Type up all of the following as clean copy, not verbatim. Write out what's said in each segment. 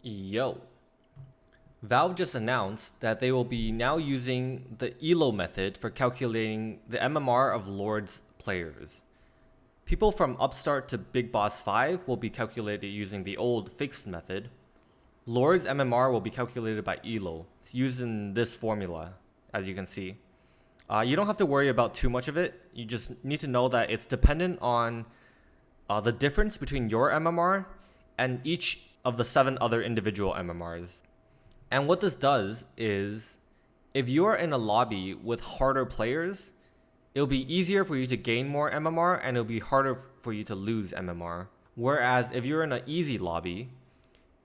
Yo. Valve just announced that they will be now using the ELO method for calculating the MMR of Lords players. People from Upstart to Big Boss 5 will be calculated using the old fixed method. Lords MMR will be calculated by ELO. It's used in this formula, as you can see. You don't have to worry about too much of it. You just need to know that it's dependent on the difference between your MMR and each of the 7 other individual MMRs. And what this does is, if you are in a lobby with harder players, it'll be easier for you to gain more MMR and it'll be harder for you to lose MMR. Whereas if you're in an easy lobby,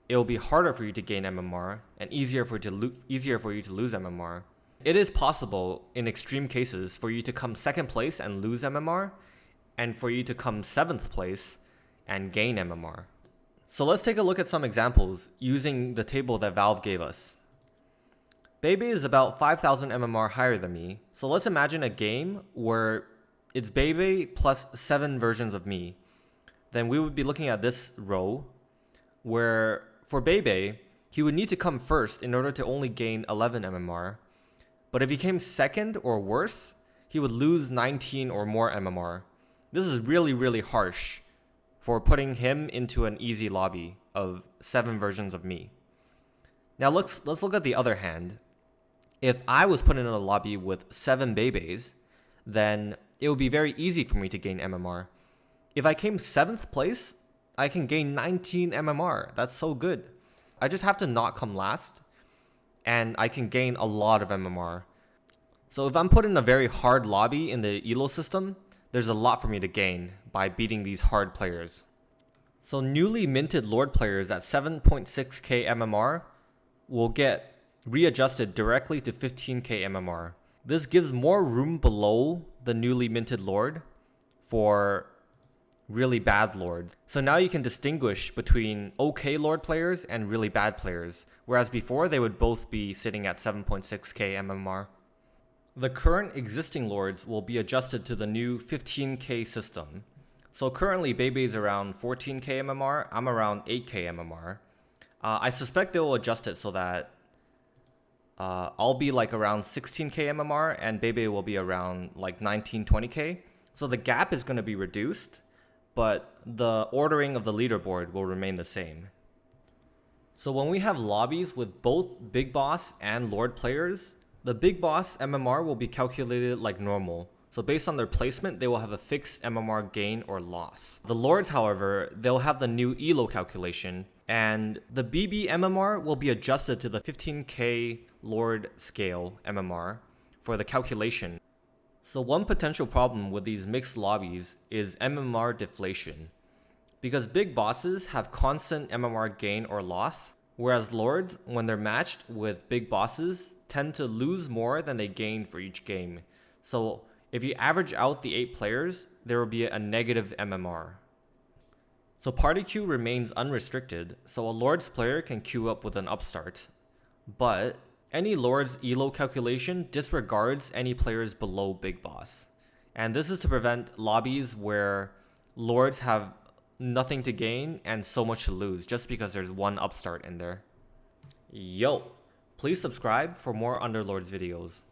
it'll be harder for you to gain MMR and easier for you to lose MMR. It is possible in extreme cases for you to come 2nd place and lose MMR, and for you to come 7th place and gain MMR. So let's take a look at some examples using the table that Valve gave us. Bebe is about 5,000 MMR higher than me, so let's imagine a game where it's Bebe plus 7 versions of me. Then we would be looking at this row where for Bebe, he would need to come first in order to only gain 11 MMR. But if he came 2nd or worse, he would lose 19 or more MMR. This is really harsh for putting him into an easy lobby of 7 versions of me. Now let's look at the other hand. If I was put in a lobby with 7 Bebes, then it would be very easy for me to gain MMR. If I came 7th place, I can gain 19 MMR. That's so good. I just have to not come last, and I can gain a lot of MMR. So if I'm put in a very hard lobby in the ELO system, there's a lot for me to gain by beating these hard players. So newly minted Lord players at 7.6k MMR will get readjusted directly to 15k MMR. This gives more room below the newly minted Lord for really bad Lords. So now you can distinguish between okay Lord players and really bad players, whereas before they would both be sitting at 7.6k MMR. The current existing Lords will be adjusted to the new 15k system. So currently Bebe is around 14k MMR, I'm around 8k MMR. I suspect they will adjust it so that I'll be like around 16k MMR and Bebe will be around like 19-20k. So the gap is going to be reduced, but the ordering of the leaderboard will remain the same. So when we have lobbies with both Big Boss and Lord players, the Big Boss MMR will be calculated like normal. So based on their placement, they will have a fixed MMR gain or loss. The Lords, however, they'll have the new ELO calculation, and the BB MMR will be adjusted to the 15k Lord scale MMR for the calculation. So one potential problem with these mixed lobbies is MMR deflation. Because Big Bosses have constant MMR gain or loss, whereas Lords, when they're matched with Big Bosses, tend to lose more than they gain for each game. So if you average out the 8 players, there will be a negative MMR. So party queue remains unrestricted, so a Lords player can queue up with an Upstart. But any Lords ELO calculation disregards any players below Big Boss. And this is to prevent lobbies where Lords have nothing to gain and so much to lose just because there's one Upstart in there. Yo! Please subscribe for more Underlords videos.